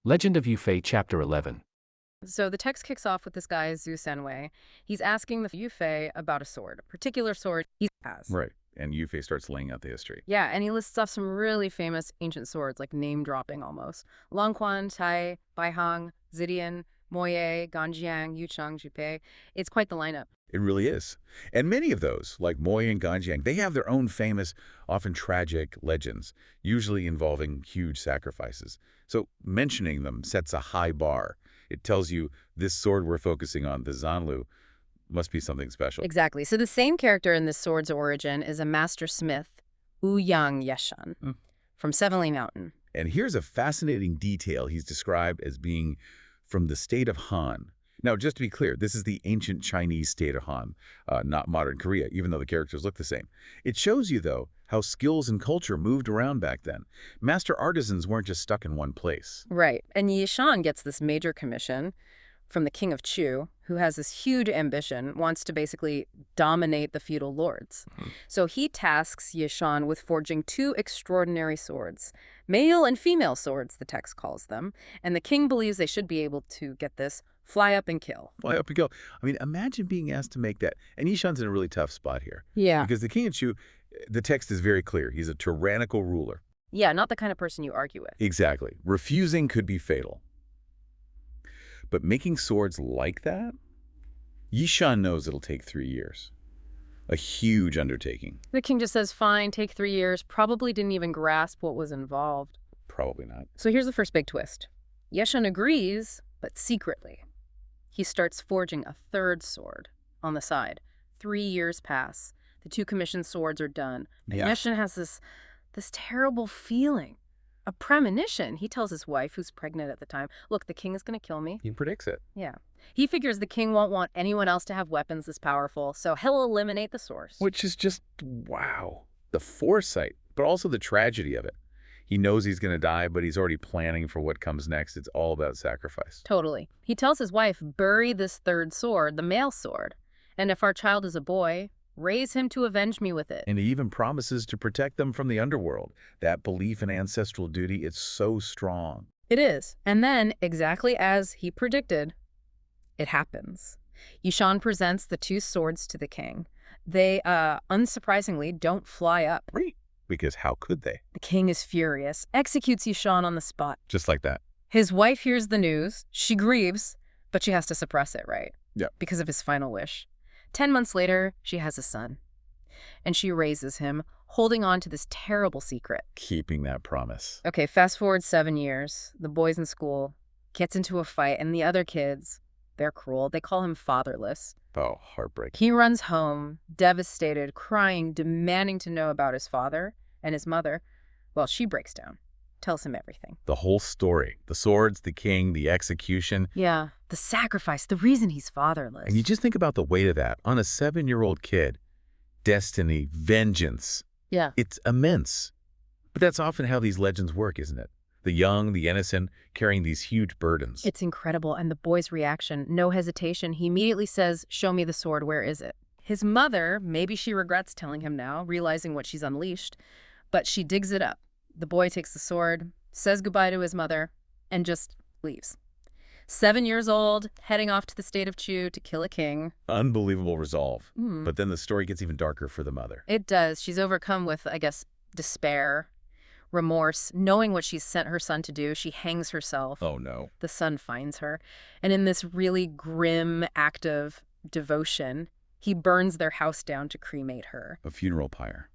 Legend of Yufei, Chapter 11. So the text kicks off with this guy, Zhu Senwei. He's asking the Yufei about a sword, a particular sword he has. Right. And Yufei starts laying out the history. Yeah, and he lists off some really famous ancient swords, like name-dropping almost. Longquan, Tai, Baihang, Zidian, Moye, Ganjiang, Yuchang, Jupei. It's quite the lineup. It really is. And many of those, like Moy and Ganjiang, they have their own famous, often tragic legends, usually involving huge sacrifices. So mentioning them sets a high bar. It tells you this sword we're focusing on, the Zanlu, must be something special. Exactly. So the same character in this sword's origin is a master smith, Liang Yeshan, from Sevenly Mountain. And here's a fascinating detail he's described as being from the state of Han. Now, just to be clear, this is the ancient Chinese state of Han, not modern Korea, even though the characters look the same. It shows you, though, how skills and culture moved around back then. Master artisans weren't just stuck in one place. Right. And Yishan gets this major commission from the king of Chu, who has this huge ambition, wants to basically dominate the feudal lords. So he tasks Yishan with forging two extraordinary swords, male and female swords, the text calls them, and the king believes they should be able to, get this, fly up and kill. Fly up and go. I mean, imagine being asked to make that. And Yishan's in a really tough spot here. Yeah. Because the king of Chu, the text is very clear. He's a tyrannical ruler. Yeah, not the kind of person you argue with. Exactly. Refusing could be fatal. But making swords like that? Yishan knows it'll take 3 years. A huge undertaking. The king just says, fine, take 3 years, probably didn't even grasp what was involved. Probably not. So here's the first big twist. Yeshan agrees, but secretly. He starts forging a third sword on the side. 3 years pass. The two commissioned swords are done. And Yeshan has this terrible feeling, a premonition. He tells his wife, who's pregnant at the time, look, the king is going to kill me. He predicts it. Yeah. He figures the king won't want anyone else to have weapons this powerful, so he'll eliminate the source. Which is just, wow. The foresight, but also the tragedy of it. He knows he's going to die, but he's already planning for what comes next. It's all about sacrifice. Totally. He tells his wife, bury this third sword, the male sword, and if our child is a boy, raise him to avenge me with it. And he even promises to protect them from the underworld. That belief in ancestral duty, it's so strong. It is. And then, exactly as he predicted, it happens. Yishan presents the two swords to the king. They, unsurprisingly, don't fly up. Right. Because how could they? The king is furious, executes Yishan on the spot. Just like that. His wife hears the news. She grieves, but she has to suppress it, right? Yeah. Because of his final wish. 10 months later, she has a son. And she raises him, holding on to this terrible secret. Keeping that promise. Okay, fast forward 7 years. The boy's in school, gets into a fight, and the other kids, they're cruel. They call him fatherless. Oh, heartbreak. He runs home, devastated, crying, demanding to know about his father and his mother. Well, she breaks down, tells him everything. The whole story. The swords, the king, the execution. Yeah, the sacrifice, the reason he's fatherless. And you just think about the weight of that on a 7-year-old kid. Destiny, vengeance. Yeah. It's immense. But that's often how these legends work, isn't it? The young, the innocent, carrying these huge burdens. It's incredible. And the boy's reaction, no hesitation. He immediately says, show me the sword. Where is it? His mother, maybe she regrets telling him now, realizing what she's unleashed, but she digs it up. The boy takes the sword, says goodbye to his mother, and just leaves. 7 years old, heading off to the state of Chu to kill a king. Unbelievable resolve. But then the story gets even darker for the mother. It does. She's overcome with, I guess, despair, remorse, knowing what she's sent her son to do. She hangs herself. Oh, no. The son finds her. And in this really grim act of devotion, he burns their house down to cremate her. A funeral pyre.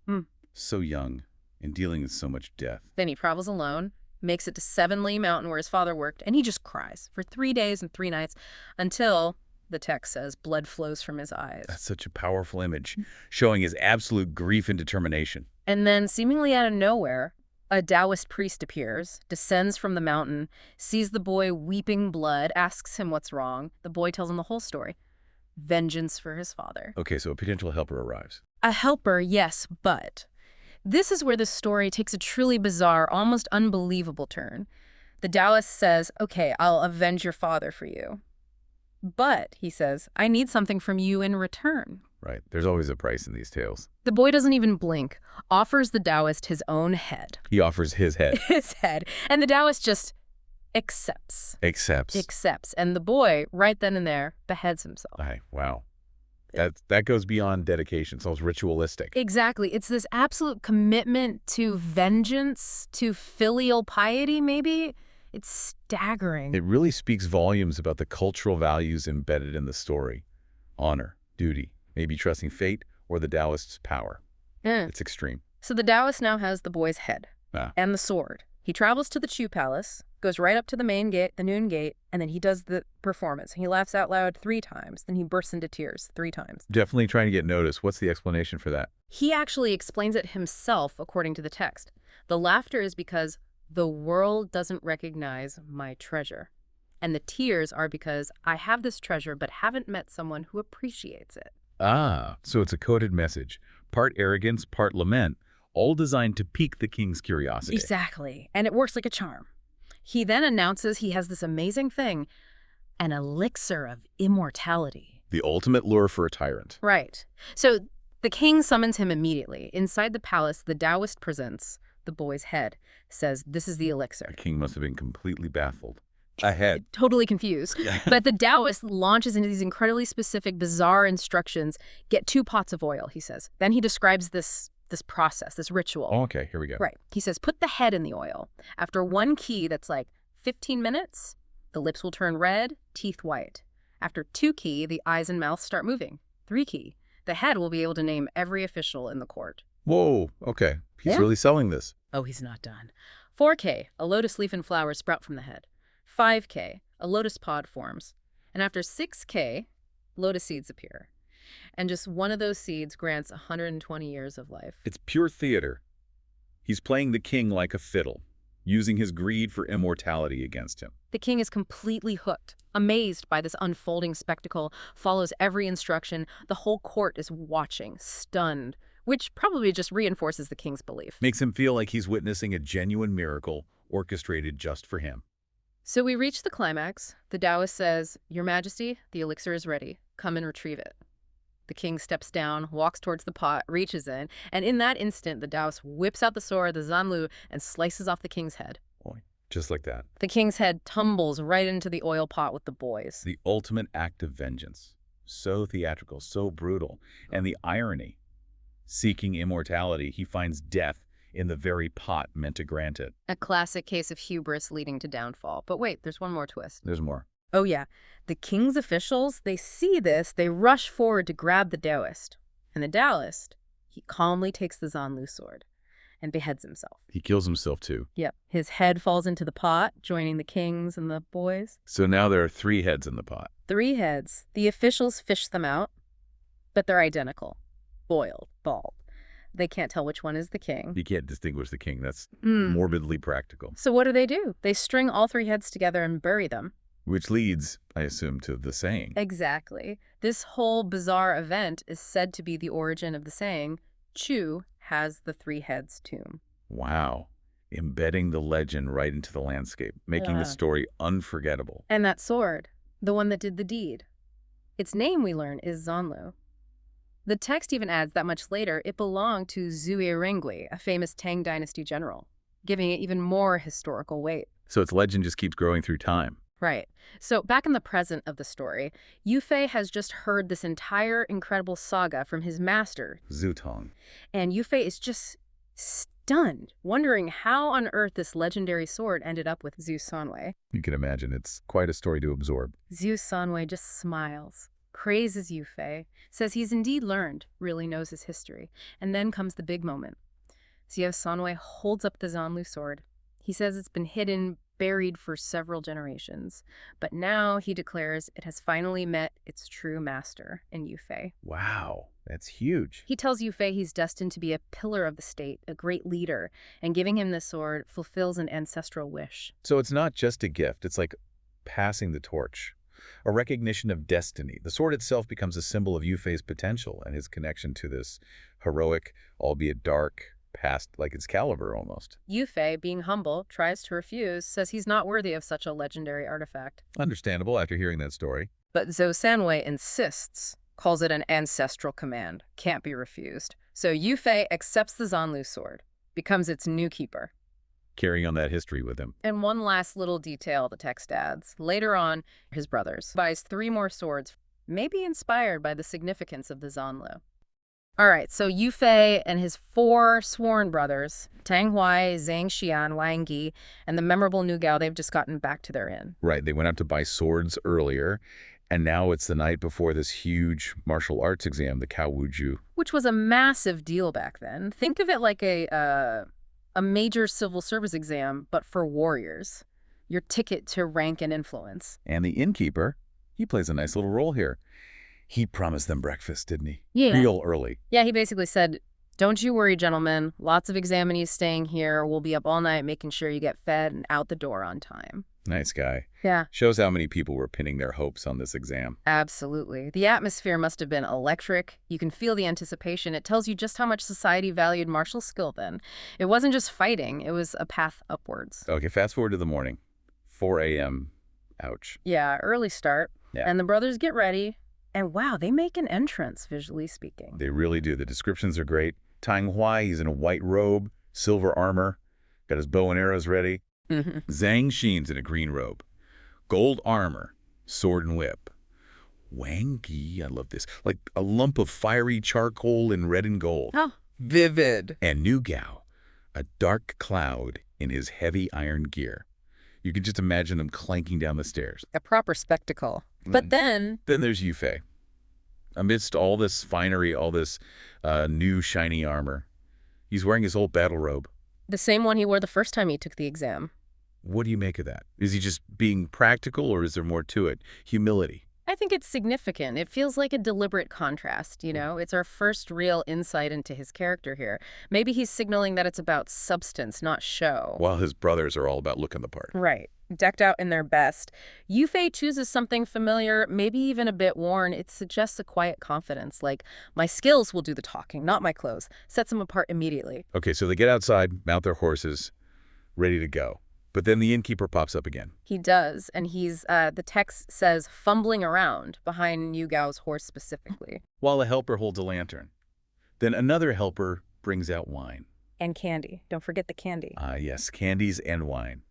So young and dealing with so much death. Then he travels alone, makes it to Sevenly Mountain where his father worked, and he just cries for 3 days and 3 nights until, the text says, blood flows from his eyes. That's such a powerful image, showing his absolute grief and determination. And then, seemingly out of nowhere, a Taoist priest appears, descends from the mountain, sees the boy weeping blood, asks him what's wrong. The boy tells him the whole story. Vengeance for his father. Okay, so a potential helper arrives. A helper, yes, but this is where the story takes a truly bizarre, almost unbelievable turn. The Taoist says, okay, I'll avenge your father for you. But, he says, I need something from you in return. Right. There's always a price in these tales. The boy doesn't even blink, offers the Taoist his own head. He offers his head. His head. And the Taoist just accepts. Accepts. Accepts. And the boy, right then and there, beheads himself. Wow. That goes beyond dedication. It's almost ritualistic. Exactly. It's this absolute commitment to vengeance, to filial piety, maybe. It's staggering. It really speaks volumes about the cultural values embedded in the story. Honor, duty, maybe trusting fate or the Taoist's power. It's extreme. So the Taoist now has the boy's head and the sword. He travels to the Chu Palace, goes right up to the main gate, the Noon Gate, and then he does the performance. He laughs out loud 3 times, then he bursts into tears 3 times. Definitely trying to get noticed. What's the explanation for that? He actually explains it himself, according to the text. The laughter is because the world doesn't recognize my treasure. And the tears are because I have this treasure but haven't met someone who appreciates it. So it's a coded message. Part arrogance, part lament, all designed to pique the king's curiosity. Exactly. And it works like a charm. He then announces he has this amazing thing, an elixir of immortality. The ultimate lure for a tyrant. Right. So the king summons him immediately. Inside the palace, the Taoist presents the boy's head, says, "This is the elixir." The king must have been completely baffled. Ahead. Totally confused. But the Taoist launches into these incredibly specific, bizarre instructions. Get 2 pots of oil, he says. Then he describes this process, this ritual. Oh, okay, here we go. Right. He says, put the head in the oil. After 1 key, that's like 15 minutes, the lips will turn red, teeth white. After 2 key, the eyes and mouth start moving. 3 key, the head will be able to name every official in the court. Whoa, okay. He's really selling this. Oh, he's not done. 4K, a lotus leaf and flowers sprout from the head. 5K, a lotus pod forms. And after 6K, lotus seeds appear. And just one of those seeds grants 120 years of life. It's pure theater. He's playing the king like a fiddle, using his greed for immortality against him. The king is completely hooked, amazed by this unfolding spectacle, follows every instruction. The whole court is watching, stunned, which probably just reinforces the king's belief. Makes him feel like he's witnessing a genuine miracle orchestrated just for him. So we reach the climax. The Taoist says, "Your Majesty, the elixir is ready. Come and retrieve it." The king steps down, walks towards the pot, reaches in, and in that instant, the Taoist whips out the sword, the Zanlu, and slices off the king's head. Boy, just like that. The king's head tumbles right into the oil pot with the boys. The ultimate act of vengeance. So theatrical, so brutal. And the irony. Seeking immortality, he finds death in the very pot meant to grant it. A classic case of hubris leading to downfall. But wait, there's one more twist. There's more. Oh yeah, the king's officials, they see this, they rush forward to grab the Taoist. And the Taoist, he calmly takes the Zanlu sword and beheads himself. He kills himself too. Yep. His head falls into the pot, joining the king's and the boys. So now there are 3 heads in the pot. 3 heads. The officials fish them out, but they're identical. Boiled, bald. They can't tell which one is the king. You can't distinguish the king. That's morbidly practical. So what do? They string all 3 heads together and bury them. Which leads, I assume, to the saying. Exactly. This whole bizarre event is said to be the origin of the saying, Chu has the 3 heads tomb. Wow. Embedding the legend right into the landscape, making the story unforgettable. And that sword, the one that did the deed. Its name, we learn, is Zanlu. The text even adds that much later it belonged to Zhuge Rengui, a famous Tang Dynasty general, giving it even more historical weight. So its legend just keeps growing through time. Right. So back in the present of the story, Yu Fei has just heard this entire incredible saga from his master, Zhu Tong. and Yu Fei is just stunned, wondering how on earth this legendary sword ended up with Zhu Sanwei. You can imagine it's quite a story to absorb. Zhu Sanwei just smiles, praises Yu Fei, says he's indeed learned, really knows his history. And then comes the big moment. Zhu Sanwei holds up the Zanlu sword. He says it's been hidden, buried for several generations. But now, he declares, it has finally met its true master in Yu Fei. Wow, that's huge. He tells Yu Fei he's destined to be a pillar of the state, a great leader, and giving him this sword fulfills an ancestral wish. So it's not just a gift, it's like passing the torch. A recognition of destiny. The sword itself becomes a symbol of Yu Fei's potential and his connection to this heroic, albeit dark, past, like Excalibur almost. Yu Fei, being humble, tries to refuse, says he's not worthy of such a legendary artifact. Understandable after hearing that story. But Zhou Sanwei insists, calls it an ancestral command, can't be refused. So Yu Fei accepts the Zanlu sword, becomes its new keeper. carrying on that history with him. And one last little detail the text adds. Later on, his brothers buys 3 more swords, maybe inspired by the significance of the Zanlu. All right, so Yu Fei and his 4 sworn brothers, Tang Huai, Zhang Xian, Liang Yi, and the memorable Nu Gao, they've just gotten back to their inn. Right, they went out to buy swords earlier, and now it's the night before this huge martial arts exam, the Cao Wuju. Which was a massive deal back then. Think of it like a major civil service exam, but for warriors. Your ticket to rank and influence. And the innkeeper, he plays a nice little role here. He promised them breakfast, didn't he? Yeah. Real early. Yeah, he basically said, don't you worry, gentlemen. Lots of examinees staying here. We'll be up all night making sure you get fed and out the door on time. Nice guy. Yeah. Shows how many people were pinning their hopes on this exam. Absolutely. The atmosphere must have been electric. You can feel the anticipation. It tells you just how much society valued martial skill then. It wasn't just fighting. It was a path upwards. Okay, fast forward to the morning. 4 a.m. Ouch. Yeah, early start. Yeah. And the brothers get ready. And wow, they make an entrance, visually speaking. They really do. The descriptions are great. Tang Huai, he's in a white robe, silver armor, got his bow and arrows ready. Zhang Xin's in a green robe, gold armor, sword and whip. Wang Yi, I love this, like a lump of fiery charcoal in red and gold. Oh, vivid. And Nu Gao, a dark cloud in his heavy iron gear. You can just imagine them clanking down the stairs. A proper spectacle. But then there's Yu Fei. Amidst all this finery, all this new shiny armor, he's wearing his old battle robe. the same one he wore the first time he took the exam. What do you make of that? Is he just being practical, or is there more to it? Humility. I think it's significant. It feels like a deliberate contrast, you know? It's our first real insight into his character here. Maybe he's signaling that it's about substance, not show. While his brothers are all about looking the part. Right. Decked out in their best. Yu Fei chooses something familiar, maybe even a bit worn. It suggests a quiet confidence, like, my skills will do the talking, not my clothes. Sets him apart immediately. Okay, so they get outside, mount their horses, ready to go. But then the innkeeper pops up again. He does, and he's, the text says, fumbling around behind Yu Gao's horse specifically. While a helper holds a lantern. Then another helper brings out wine. And candy. Don't forget the candy. Ah, yes, candies and wine.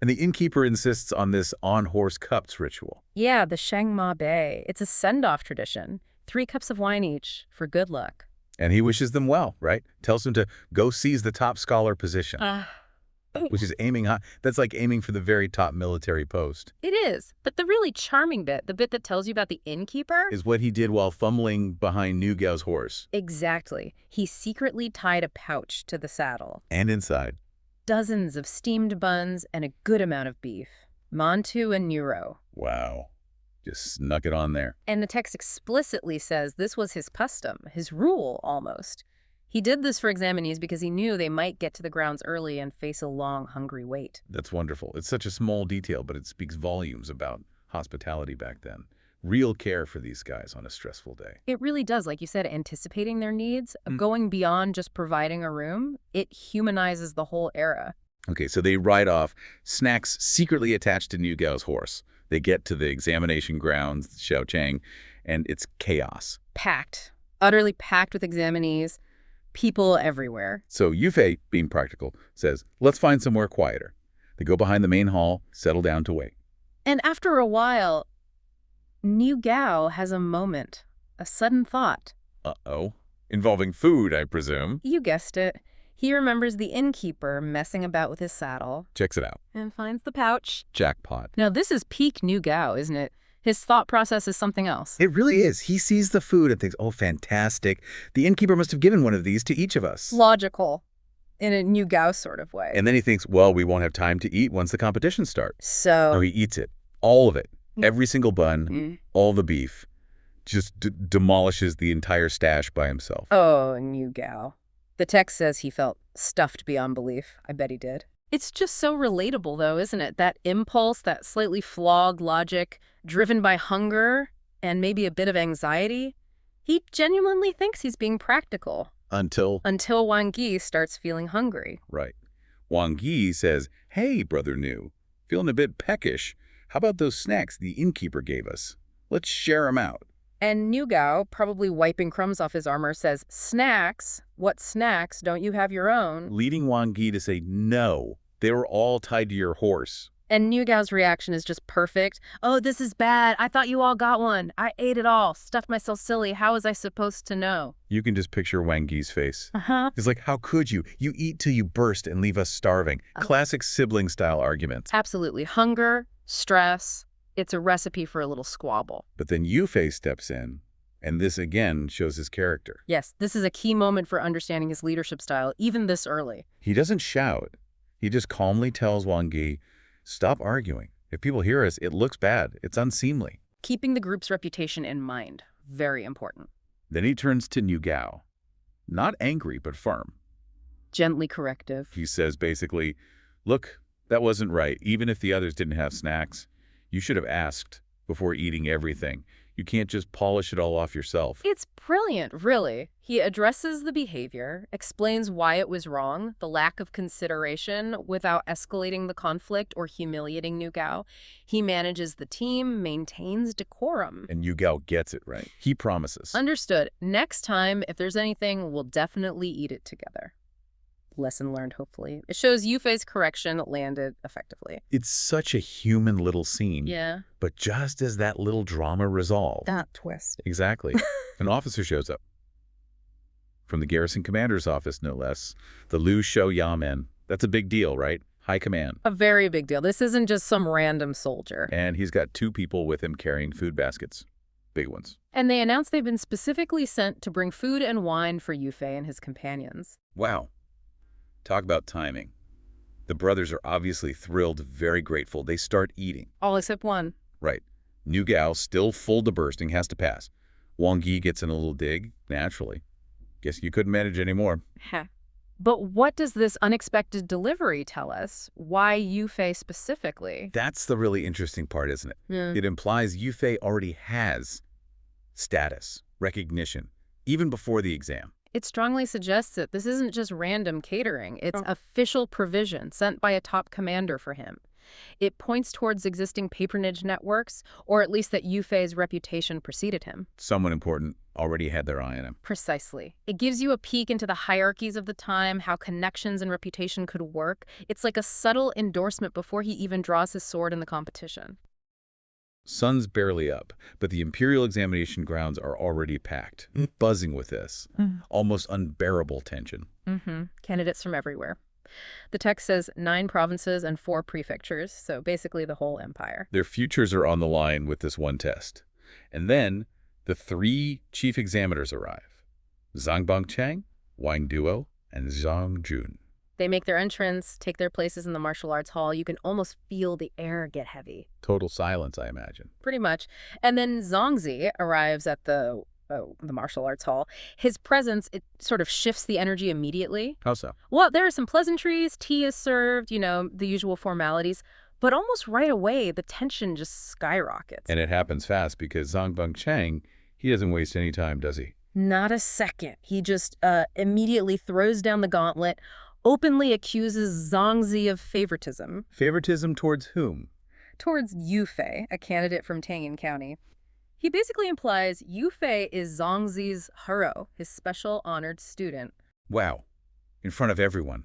And the innkeeper insists on this on-horse cups ritual. Yeah, the Shengma Bei. It's a send-off tradition. 3 cups of wine each for good luck. And he wishes them well, right? Tells them to go seize the top scholar position. Which is aiming high. That's like aiming for the very top military post. It is. But the really charming bit, the bit that tells you about the innkeeper, Is what he did while fumbling behind Nu Gao's horse. exactly. He secretly tied a pouch to the saddle. And inside. Dozens of steamed buns and a good amount of beef. Mantou and Nuro. Wow. Just snuck it on there. And the text explicitly says this was his custom, his rule almost. He did this for examinees because he knew they might get to the grounds early and face a long, hungry wait. That's wonderful. It's such a small detail, but it speaks volumes about hospitality back then. Real care for these guys on a stressful day. It really does, like you said, anticipating their needs, going beyond just providing a room. It humanizes the whole era. Okay, so they ride off, snacks secretly attached to Nu Gao's horse. They get to the examination grounds, Xiaochang, and it's chaos. Packed. Utterly packed with examinees. People everywhere. So Yu Fei, being practical, says, let's find somewhere quieter. They go behind the main hall, settle down to wait. And after a while, Nu Gao has a moment, a sudden thought. Uh-oh. Involving food, I presume. You guessed it. He remembers the innkeeper messing about with his saddle. Checks it out. And finds the pouch. Jackpot. Now, this is peak Nu Gao, isn't it? His thought process is something else. It really is. He sees the food and thinks, oh, fantastic. The innkeeper must have given one of these to each of us. Logical. In a Nu Gao sort of way. And then he thinks, well, we won't have time to eat once the competition starts. So... No, he eats it. All of it. Every single bun, all the beef. Just demolishes the entire stash by himself. Oh, Nu Gao. The text says he felt stuffed beyond belief. I bet he did. It's just so relatable, though, isn't it? That impulse, that slightly flawed logic, driven by hunger and maybe a bit of anxiety. He genuinely thinks he's being practical. Until Wang Yi starts feeling hungry. Right. Wang Yi says, hey, Brother Nu, feeling a bit peckish. How about those snacks the innkeeper gave us? Let's share them out. And Nu Gao, probably wiping crumbs off his armor, says, snacks? What snacks? Don't you have your own? Leading Wang Yi to say, no, They were all tied to your horse. And Niu Gao's reaction is just perfect. Oh, this is bad. I thought you all got one. I ate it all. Stuffed myself silly. How was I supposed to know? You can just picture Wang Yi's face. Uh-huh. He's like, how could you? You eat till you burst and leave us starving. Classic sibling-style arguments. Absolutely. Hunger, stress. It's a recipe for a little squabble. But then Yu Fei steps in, and this again shows his character. Yes, this is a key moment for understanding his leadership style, even this early. He doesn't shout. He just calmly tells Wang Yi, stop arguing. If people hear us, it looks bad. It's unseemly. Keeping the group's reputation in mind. Very important. Then he turns to Niu Gao. Not angry, but firm. Gently corrective. He says basically, look, that wasn't right. Even if the others didn't have snacks, you should have asked before eating everything. You can't just polish it all off yourself. It's brilliant, really. He addresses the behavior, explains why it was wrong, the lack of consideration, without escalating the conflict or humiliating Niu Gao. He manages the team, maintains decorum. And Niu Gao gets it right. He promises. Understood. Next time, if there's anything, we'll definitely eat it together. Lesson learned, hopefully. It shows Yu Fei's correction landed effectively. It's such a human little scene. Yeah. But just as that little drama resolved. That twist. Exactly. An officer shows up. From the garrison commander's office, no less. The Lu Shou Yamen. That's a big deal, right? High command. A very big deal. This isn't just some random soldier. And he's got 2 people with him carrying food baskets. Big ones. And they announced they've been specifically sent to bring food and wine for Yu Fei and his companions. Wow. Talk about timing. The brothers are obviously thrilled, very grateful. They start eating. All except one. Right. Niu Gao, still full to bursting, has to pass. Wang Yi gets in a little dig, naturally. Guess you couldn't manage anymore. But what does this unexpected delivery tell us? Why Yu Fei specifically? That's the really interesting part, isn't it? Yeah. It implies Yu Fei already has status, recognition, even before the exam. It strongly suggests that this isn't just random catering. It's official provision sent by a top commander for him. It points towards existing patronage networks, or at least that Yu Fei's reputation preceded him. Someone important already had their eye on him. Precisely. It gives you a peek into the hierarchies of the time, how connections and reputation could work. It's like a subtle endorsement before he even draws his sword in the competition. Sun's barely up, but the imperial examination grounds are already packed, buzzing with this. Almost unbearable tension. Candidates from everywhere. The text says 9 provinces and 4 prefectures, so basically the whole empire. Their futures are on the line with this one test. And then the 3 chief examiners arrive. Zhang Bangchang, Wang Duel, and Zhang Jun. They make their entrance, take their places in the martial arts hall. You can almost feel the air get heavy. Total silence, I imagine. Pretty much. And then Zhongzi arrives at the martial arts hall. His presence, it sort of shifts the energy immediately. How so? Well, there are some pleasantries, tea is served, you know, the usual formalities. But almost right away, the tension just skyrockets. And it happens fast because Zhang Bangchang, he doesn't waste any time, does he? Not a second. He just immediately throws down the gauntlet, openly accuses Zhongzi of favoritism. Favoritism towards whom? Towards Yu Fei, a candidate from Tangyin County. He basically implies Yu Fei is Zhongzi's hero, his special honored student. Wow. In front of everyone.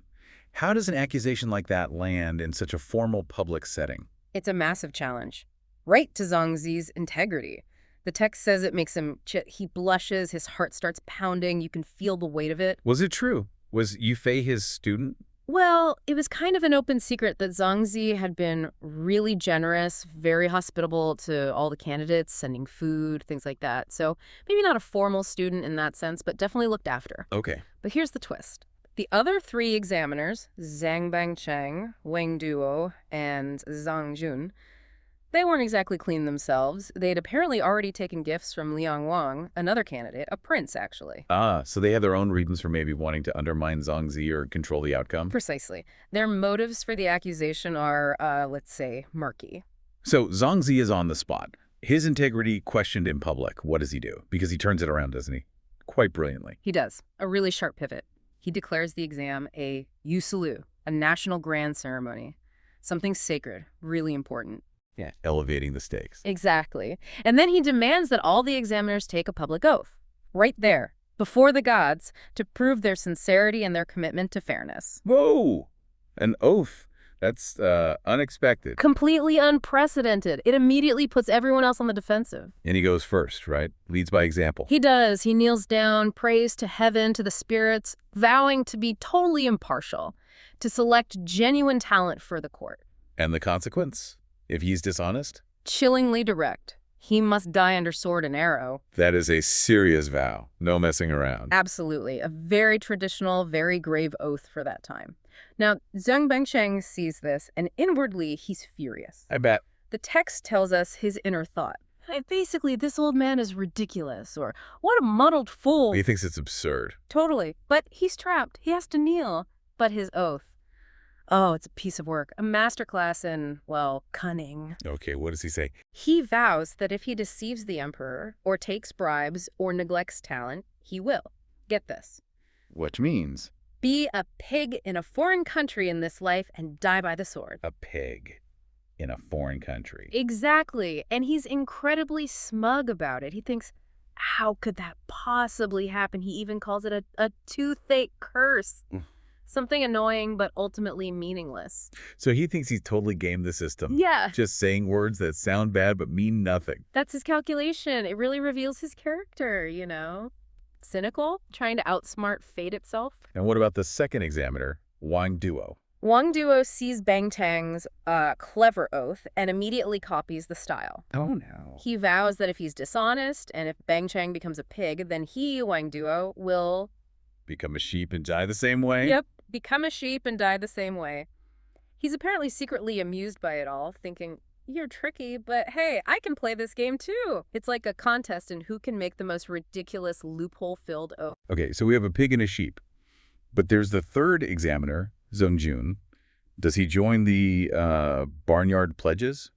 How does an accusation like that land in such a formal public setting? It's a massive challenge. Right to Zhongzi's integrity. The text says it makes him he blushes, his heart starts pounding, you can feel the weight of it. Was it true? Was Yu Fei his student? Well, it was kind of an open secret that Zhongzi had been really generous, very hospitable to all the candidates, sending food, things like that. So maybe not a formal student in that sense, but definitely looked after. Okay. But here's the twist. The other 3 examiners, Zhang Bangcheng, Wang Duo, and Zhang Jun, they weren't exactly clean themselves. They'd apparently already taken gifts from Liang Wang, another candidate, a prince, actually. Ah, so they have their own reasons for maybe wanting to undermine Zhongzi or control the outcome? Precisely. Their motives for the accusation are, let's say, murky. So Zhongzi is on the spot. His integrity questioned in public. What does he do? Because he turns it around, doesn't he? Quite brilliantly. He does. A really sharp pivot. He declares the exam a yusalu, a national grand ceremony. Something sacred, really important. Yeah, elevating the stakes. Exactly. And then he demands that all the examiners take a public oath, right there, before the gods, to prove their sincerity and their commitment to fairness. Whoa! An oath? That's unexpected. Completely unprecedented. It immediately puts everyone else on the defensive. And he goes first, right? Leads by example. He does. He kneels down, prays to heaven, to the spirits, vowing to be totally impartial, to select genuine talent for the court. And the consequence? If he's dishonest? Chillingly direct. He must die under sword and arrow. That is a serious vow. No messing around. Absolutely. A very traditional, very grave oath for that time. Now, Zheng Bengsheng sees this, and inwardly, he's furious. I bet. The text tells us his inner thought. Basically, this old man is ridiculous, or what a muddled fool. He thinks it's absurd. Totally. But he's trapped. He has to kneel. But his oath. Oh, it's a piece of work. A masterclass in, well, cunning. Okay, what does he say? He vows that if he deceives the emperor, or takes bribes, or neglects talent, he will. Get this. Which means? Be a pig in a foreign country in this life and die by the sword. A pig in a foreign country. Exactly. And he's incredibly smug about it. He thinks, how could that possibly happen? He even calls it a toothache curse. Something annoying, but ultimately meaningless. So he thinks he's totally gamed the system. Yeah. Just saying words that sound bad but mean nothing. That's his calculation. It really reveals his character, you know? Cynical, trying to outsmart fate itself. And what about the second examiner, Wang Duo? Wang Duo sees Bang Tang's clever oath and immediately copies the style. Oh, no. He vows that if he's dishonest and if Bang Chang becomes a pig, then he, Wang Duo, will... become a sheep and die the same way? Yep, become a sheep and die the same way. He's apparently secretly amused by it all, thinking, you're tricky, but hey, I can play this game too. It's like a contest in who can make the most ridiculous loophole-filled oath. Okay, so we have a pig and a sheep. But there's the third examiner, Zongjun. Does he join the barnyard pledges?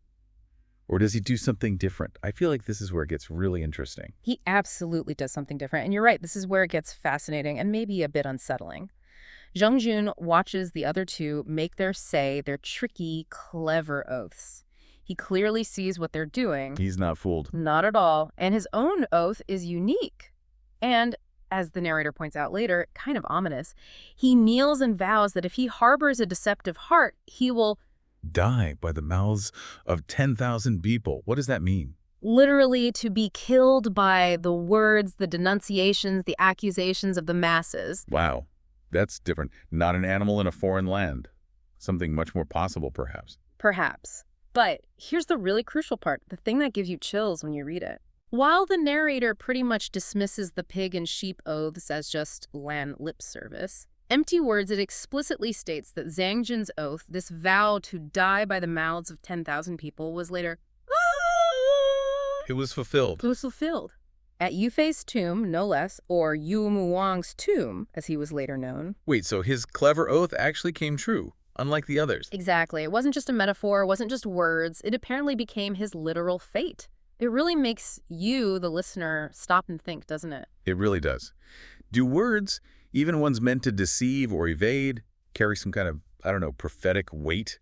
Or does he do something different? I feel like this is where it gets really interesting. He absolutely does something different. And you're right, this is where it gets fascinating and maybe a bit unsettling. Zheng Jun watches the other two make their tricky, clever oaths. He clearly sees what they're doing. He's not fooled. Not at all. And his own oath is unique. And, as the narrator points out later, kind of ominous, he kneels and vows that if he harbors a deceptive heart, he will die by the mouths of 10,000 people. What does that mean? literally to be killed by the words, the denunciations, the accusations of the masses. Wow. That's different. Not an animal in a foreign land. Something much more possible, perhaps. Perhaps. But here's the really crucial part, the thing that gives you chills when you read it. While the narrator pretty much dismisses the pig and sheep oaths as just land lip service, empty words, it explicitly states that Zhang Jin's oath, this vow to die by the mouths of 10,000 people, was later... It was fulfilled. It was fulfilled. At Yufei's tomb, no less, or Yu Muwang's tomb, as he was later known. Wait, so his clever oath actually came true, unlike the others? Exactly. It wasn't just a metaphor, it wasn't just words. It apparently became his literal fate. It really makes you, the listener, stop and think, doesn't it? It really does. Do words, even ones meant to deceive or evade, carry some kind of, I don't know, prophetic weight?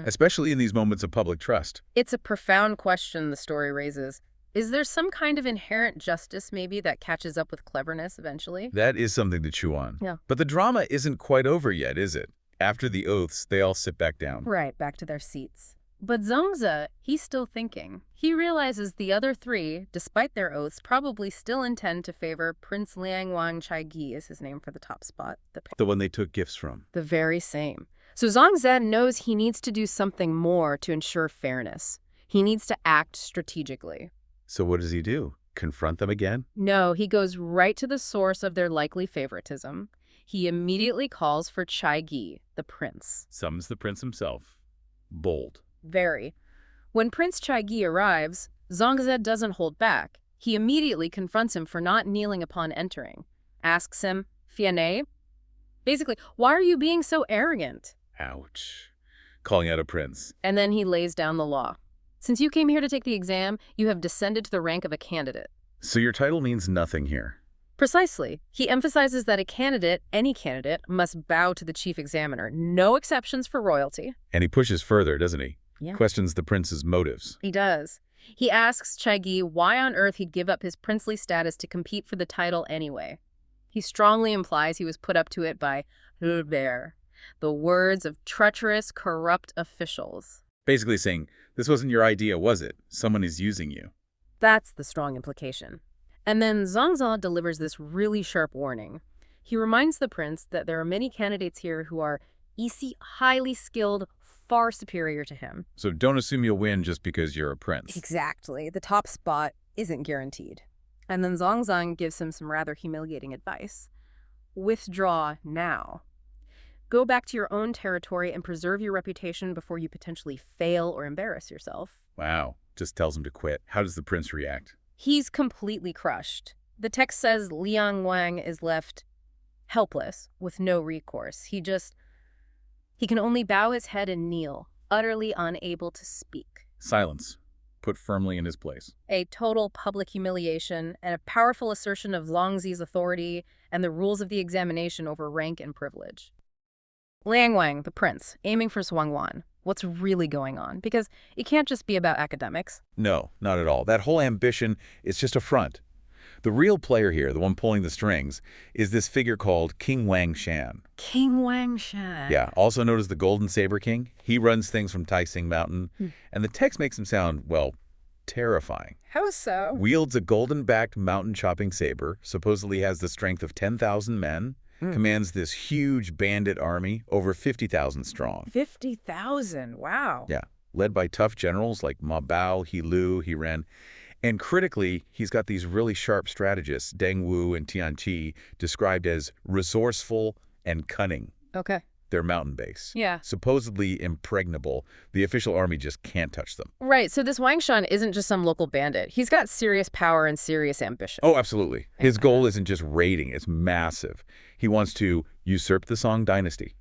Especially in these moments of public trust. It's a profound question the story raises. Is there some kind of inherent justice, maybe, that catches up with cleverness eventually? That is something to chew on. Yeah. But the drama isn't quite over yet, is it? After the oaths, they all sit back down. Right, back to their seats. But Zongzi, he's still thinking. He realizes the other three, despite their oaths, probably still intend to favor Prince Liang Wang Chaigi is his name for the top spot. The one they took gifts from. The very same. So Zongzi knows he needs to do something more to ensure fairness. He needs to act strategically. So what does he do? Confront them again? No, he goes right to the source of their likely favoritism. He immediately calls for Chaigi, the prince. Summons the prince himself. Bold. Very. When Prince Chaigi arrives, Zongzi doesn't hold back. He immediately confronts him for not kneeling upon entering. Asks him, Fiané? Basically, why are you being so arrogant? Ouch. Calling out a prince. And then he lays down the law. Since you came here to take the exam, you have descended to the rank of a candidate. So your title means nothing here. Precisely. He emphasizes that a candidate, any candidate, must bow to the chief examiner. No exceptions for royalty. And he pushes further, doesn't he? Yeah. Questions the prince's motives. He does. He asks Chaigi why on earth he'd give up his princely status to compete for the title anyway. He strongly implies he was put up to it by Hubert. The words of treacherous, corrupt officials. Basically saying, this wasn't your idea, was it? Someone is using you. That's the strong implication. And then Zhangza delivers this really sharp warning. He reminds the prince that there are many candidates here who are highly skilled, far superior to him. So don't assume you'll win just because you're a prince. Exactly. The top spot isn't guaranteed. And then Zhangzang gives him some rather humiliating advice. Withdraw now. Go back to your own territory and preserve your reputation before you potentially fail or embarrass yourself. Wow. Just tells him to quit. How does the prince react? He's completely crushed. The text says Liang Wang is left helpless, with no recourse. He can only bow his head and kneel, utterly unable to speak. Silence. Put firmly in his place. A total public humiliation and a powerful assertion of Longzi's authority and the rules of the examination over rank and privilege. Liang Wang, the prince, aiming for Zhuangwan. What's really going on? Because it can't just be about academics. No, not at all. That whole ambition is just a front. The real player here, the one pulling the strings, is this figure called King Wang Shan. King Wang Shan. Yeah, also known as the Golden Saber King. He runs things from Taixing Mountain, and the text makes him sound, well, terrifying. How so? Wields a golden-backed mountain-chopping saber, supposedly has the strength of 10,000 men, commands this huge bandit army, over 50,000 strong. 50,000, wow. Yeah, led by tough generals like Ma Bao, He Lu, He Ren. And critically, he's got these really sharp strategists, Deng Wu and Tian Qi, described as resourceful and cunning. Okay. Their mountain base. Yeah. Supposedly impregnable. The official army just can't touch them. Right, so this Wang Shan isn't just some local bandit. He's got serious power and serious ambition. Oh, absolutely. His goal isn't just raiding, it's massive. He wants to usurp the Song dynasty.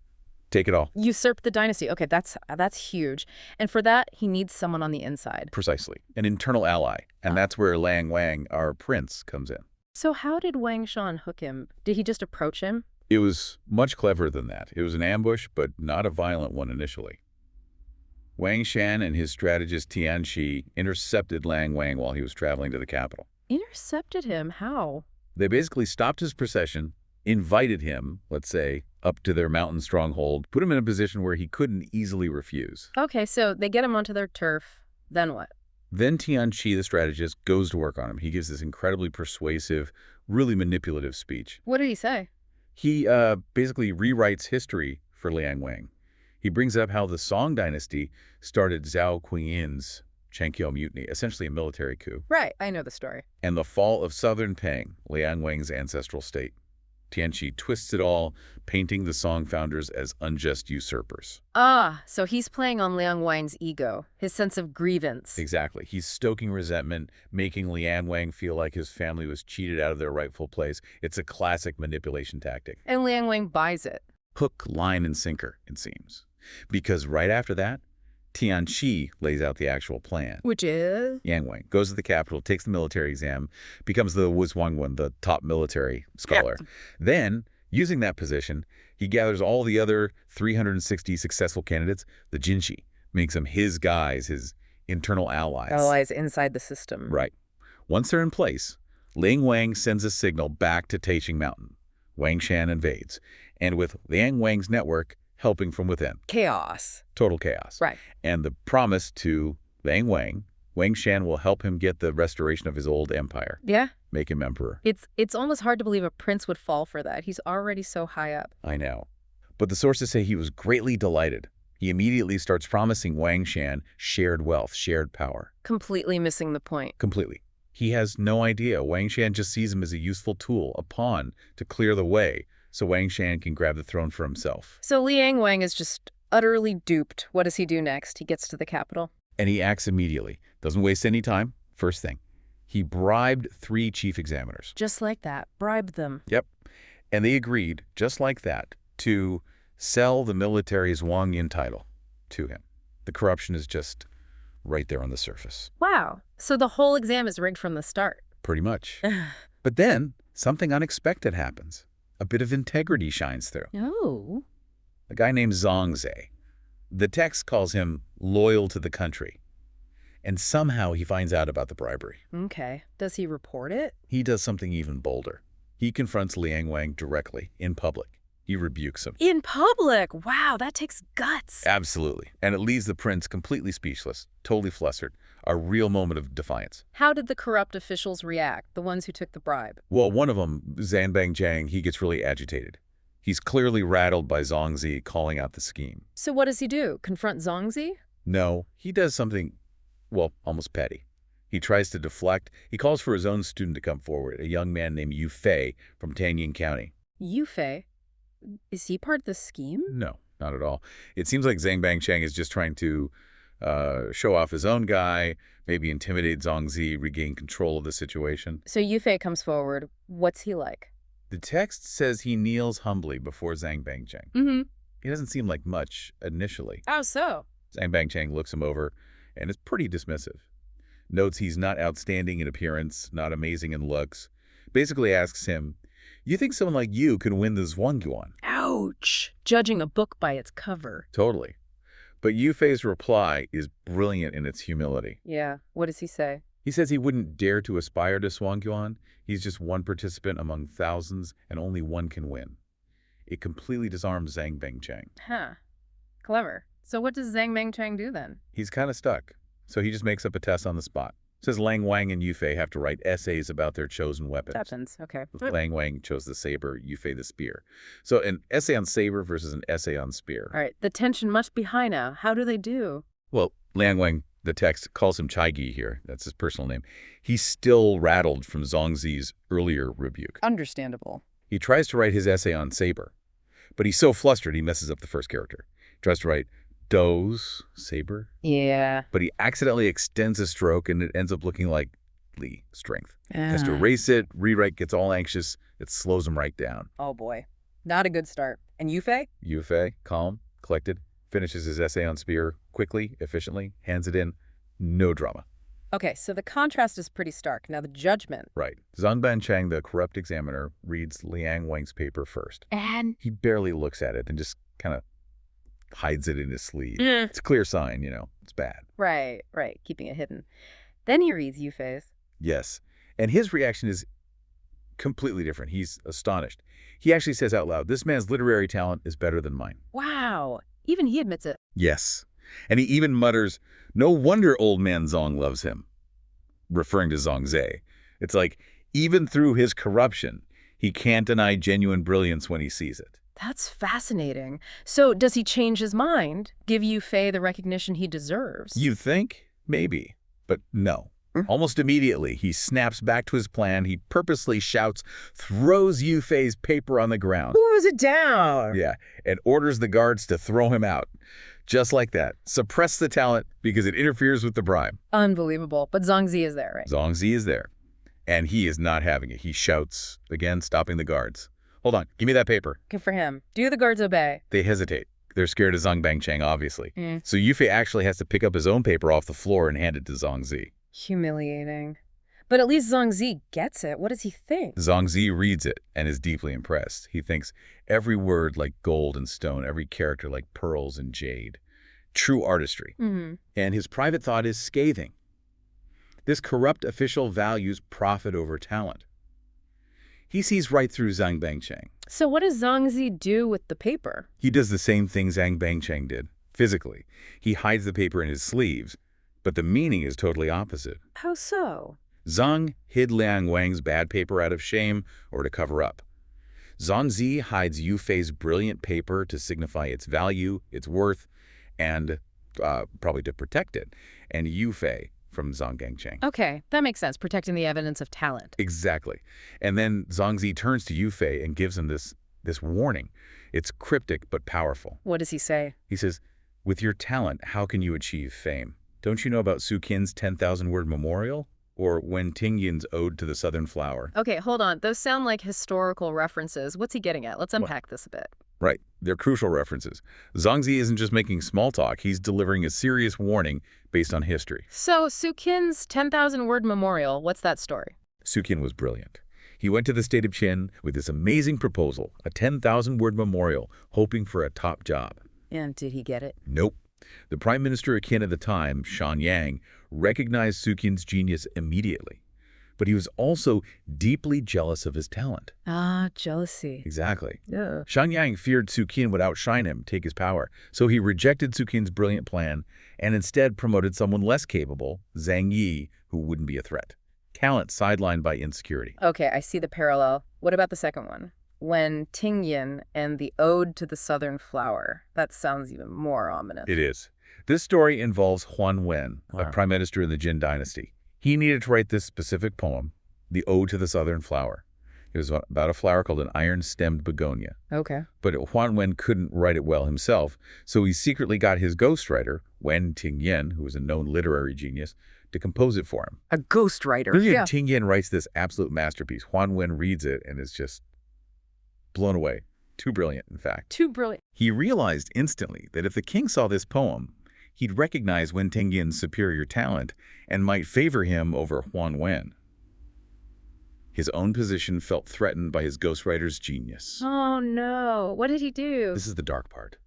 Take it all. Usurp the dynasty. Okay, that's huge. And for that, he needs someone on the inside. Precisely. An internal ally. And that's where Liang Wang, our prince, comes in. So how did Wang Shan hook him? Did he just approach him? It was much cleverer than that. It was an ambush, but not a violent one initially. Wang Shan and his strategist Tian Qi intercepted Liang Wang while he was traveling to the capital. Intercepted him? How? They basically stopped his procession, invited him, let's say, up to their mountain stronghold, put him in a position where he couldn't easily refuse. Okay, so they get him onto their turf. Then what? Then Tian Qi, the strategist, goes to work on him. He gives this incredibly persuasive, really manipulative speech. What did he say? He basically rewrites history for Liang Wang. He brings up how the Song dynasty started Zhao Qingyin's Chengqiu mutiny, essentially a military coup, Right, I know the story. and the fall of southern Pang, Liang Wang's ancestral state. Tian Qi twists it all, painting the Song founders as unjust usurpers. Ah, so he's playing on Liang Wang's ego, his sense of grievance. Exactly. He's stoking resentment, making Liang Wang feel like his family was cheated out of their rightful place. It's a classic manipulation tactic. And Liang Wang buys it. Hook, line, and sinker, it seems. Because right after that, Tian Qi lays out the actual plan. Which is? Yang Wang goes to the capital, takes the military exam, becomes the Wuzhuangwen, the top military scholar. Yeah. Then, using that position, he gathers all the other 360 successful candidates, the Jinshi, makes them his guys, his internal allies. Allies inside the system. Right. Once they're in place, Liang Wang sends a signal back to Taixing Mountain. Wang Shan invades, and with Liang Wang's network helping from within. Chaos. Total chaos. Right. And the promise to Liang Wang, Wang Shan will help him get the restoration of his old empire. Yeah. Make him emperor. It's almost hard to believe a prince would fall for that. He's already so high up. I know. But the sources say he was greatly delighted. He immediately starts promising Wang Shan shared wealth, shared power. Completely missing the point. Completely. He has no idea. Wang Shan just sees him as a useful tool, a pawn, to clear the way so Wang Shan can grab the throne for himself. So Liang Wang is just utterly duped. What does he do next? He gets to the capital. And he acts immediately. Doesn't waste any time. First thing, he bribed 3 chief examiners. Just like that. Bribed them. Yep. And they agreed, just like that, to sell the military's Wang Yin title to him. The corruption is just right there on the surface. Wow. So the whole exam is rigged from the start. Pretty much. But then something unexpected happens. A bit of integrity shines through. Oh. A guy named Zhangze. The text calls him loyal to the country. And somehow he finds out about the bribery. Okay. Does he report it? He does something even bolder. He confronts Liang Wang directly, in public. He rebukes him. In public? Wow, that takes guts. Absolutely. And it leaves the prince completely speechless, totally flustered. A real moment of defiance. How did the corrupt officials react, the ones who took the bribe? Well, one of them, Zanbang Jiang, he gets really agitated. He's clearly rattled by Zongzi calling out the scheme. So what does he do? Confront Zongzi? No, he does something, well, almost petty. He tries to deflect. He calls for his own student to come forward, a young man named Yu Fei from Tanying County. Yu Fei? Is he part of the scheme? No, not at all. It seems like Zhang Bangcheng is just trying to show off his own guy, maybe intimidate Zongzi, regain control of the situation. So Yu Fei comes forward. What's he like? The text says he kneels humbly before Zhang Bangcheng. Mm-hmm. He doesn't seem like much initially. How so? Zhang Bangcheng looks him over and is pretty dismissive. Notes he's not outstanding in appearance, not amazing in looks. Basically asks him, "You think someone like you could win the Zhuangyuan?" Ouch! Judging a book by its cover. Totally. But Yu Fei's reply is brilliant in its humility. Yeah. What does he say? He says he wouldn't dare to aspire to Zhuangyuan. He's just one participant among thousands, and only one can win. It completely disarms Zhang Bangcheng. Huh. Clever. So what does Zhang Bangcheng do then? He's kind of stuck, so he just makes up a test on the spot. Says Lang Wang and Yu Fei have to write essays about their chosen weapons. Happens. Okay. Lang Wang chose the saber, Yu Fei the spear. So an essay on saber versus an essay on spear. All right. The tension must be high now. How do they do? Well, Liang Wang, the text calls him Chaigi here. That's his personal name. He's still rattled from Zongzi's earlier rebuke. Understandable. He tries to write his essay on saber, but he's so flustered he messes up the first character. He tries to write Doe's saber, Yeah. but he accidentally extends a stroke and it ends up looking like Li strength. Has to Ah. erase it, rewrite, gets all anxious. It slows him right down. Oh boy. Not a good start. And Yu Fei? Yu Fei, calm, collected, finishes his essay on spear quickly, efficiently, hands it in. No drama. Okay, so the contrast is pretty stark. Now the judgment. Right. Zhang Bancheng, the corrupt examiner, reads Liang Wang's paper first. And? He barely looks at it and just kind of hides it in his sleeve. Mm. It's a clear sign, it's bad. Right. Keeping it hidden. Then he reads Yu Fei's. Yes. And his reaction is completely different. He's astonished. He actually says out loud, "This man's literary talent is better than mine." Wow. Even he admits it. Yes. And he even mutters, "No wonder old man Zong loves him," referring to Zongzi. It's like, even through his corruption, he can't deny genuine brilliance when he sees it. That's fascinating. So does he change his mind? Give Yu Fei the recognition he deserves? You think? Maybe. But no. Almost immediately, he snaps back to his plan. He purposely shouts, throws Yu Fei's paper on the ground. Throws it down. Yeah, and orders the guards to throw him out. Just like that. Suppress the talent because it interferes with the bribe. Unbelievable. But Zongzi is there, right? Zongzi is there, and he is not having it. He shouts, again, stopping the guards. "Hold on, give me that paper." Good for him. Do the guards obey? They hesitate. They're scared of Zhang Bangcheng, obviously. Mm. So Yu Fei actually has to pick up his own paper off the floor and hand it to Zongzi. Humiliating. But at least Zongzi gets it. What does he think? Zongzi reads it and is deeply impressed. He thinks every word like gold and stone, every character like pearls and jade. True artistry. Mm-hmm. And his private thought is scathing. This corrupt official values profit over talent. He sees right through Zhang Bangcheng. So what does Zongzi do with the paper? He does the same thing Zhang Bangcheng did, physically. He hides the paper in his sleeves, but the meaning is totally opposite. How so? Zhang hid Liang Wang's bad paper out of shame or to cover up. Zongzi hides Yu Fei's brilliant paper to signify its value, its worth, and probably to protect it. And Yu Fei from Zhang Gangcheng. Okay, that makes sense. Protecting the evidence of talent. Exactly. And then Zongzi turns to Yu Fei and gives him this warning. It's cryptic but powerful. What does he say? He says, "With your talent, how can you achieve fame? Don't you know about Su Qin's 10,000-word memorial? Or Wen Tingyin's Ode to the Southern Flower?" Okay, hold on. Those sound like historical references. What's he getting at? Let's unpack this a bit. Right. They're crucial references. Zongzi isn't just making small talk. He's delivering a serious warning based on history. So, Su Qin's 10,000-word memorial, what's that story? Su Qin was brilliant. He went to the state of Qin with this amazing proposal, a 10,000-word memorial, hoping for a top job. And did he get it? Nope. The prime minister of Qin at the time, Yang, recognized Su Qin's genius immediately. but he was also deeply jealous of his talent. Ah, jealousy. Exactly. Yeah. Yang feared Su Qin would outshine him, take his power, so he rejected Su Qin's brilliant plan and instead promoted someone less capable, Zhang Yi, who wouldn't be a threat. Talent sidelined by insecurity. Okay, I see the parallel. What about the second one? When Tingyin and the Ode to the Southern Flower. That sounds even more ominous. It is. This story involves Huan Wen, a Wow. prime minister in the Jin dynasty. He needed to write this specific poem, the Ode to the Southern Flower. It was about a flower called an iron-stemmed begonia. Okay. But Huan Wen couldn't write it well himself, so he secretly got his ghostwriter, Wen Tingyan, who was a known literary genius, to compose it for him. A ghostwriter. Then Tingyan writes this absolute masterpiece. Huan Wen reads it and is just blown away. Too brilliant, in fact. Too brilliant. He realized instantly that if the king saw this poem, he'd recognize Wen Tingyan's superior talent and might favor him over Huan Wen. His own position felt threatened by his ghostwriter's genius. Oh, no. What did he do? This is the dark part.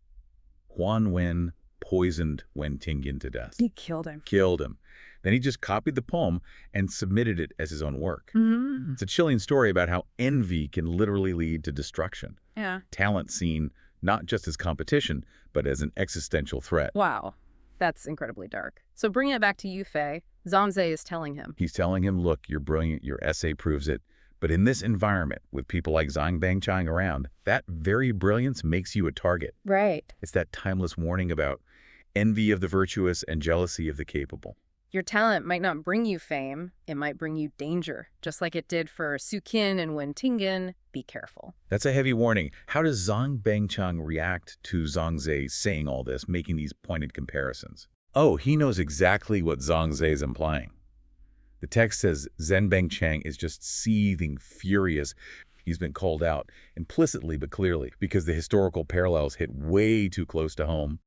Huan Wen poisoned Wen Tingyan to death. He killed him. Killed him. Then he just copied the poem and submitted it as his own work. Mm-hmm. It's a chilling story about how envy can literally lead to destruction. Yeah. Talent seen not just as competition, but as an existential threat. Wow. That's incredibly dark. So bringing it back to Yu Fei, Zhangze is telling him. He's telling him, look, you're brilliant, your essay proves it, but in this environment, with people like Zhang Bangchang around, that very brilliance makes you a target. Right. It's that timeless warning about envy of the virtuous and jealousy of the capable. Your talent might not bring you fame, it might bring you danger, just like it did for Su Qin and Wen Tingyan. Be careful. That's a heavy warning. How does Zhang Bangchang react to Zhangze saying all this, making these pointed comparisons? Oh, he knows exactly what Zhangze is implying. The text says Zhen Bangchang is just seething, furious. He's been called out, implicitly but clearly, because the historical parallels hit way too close to home.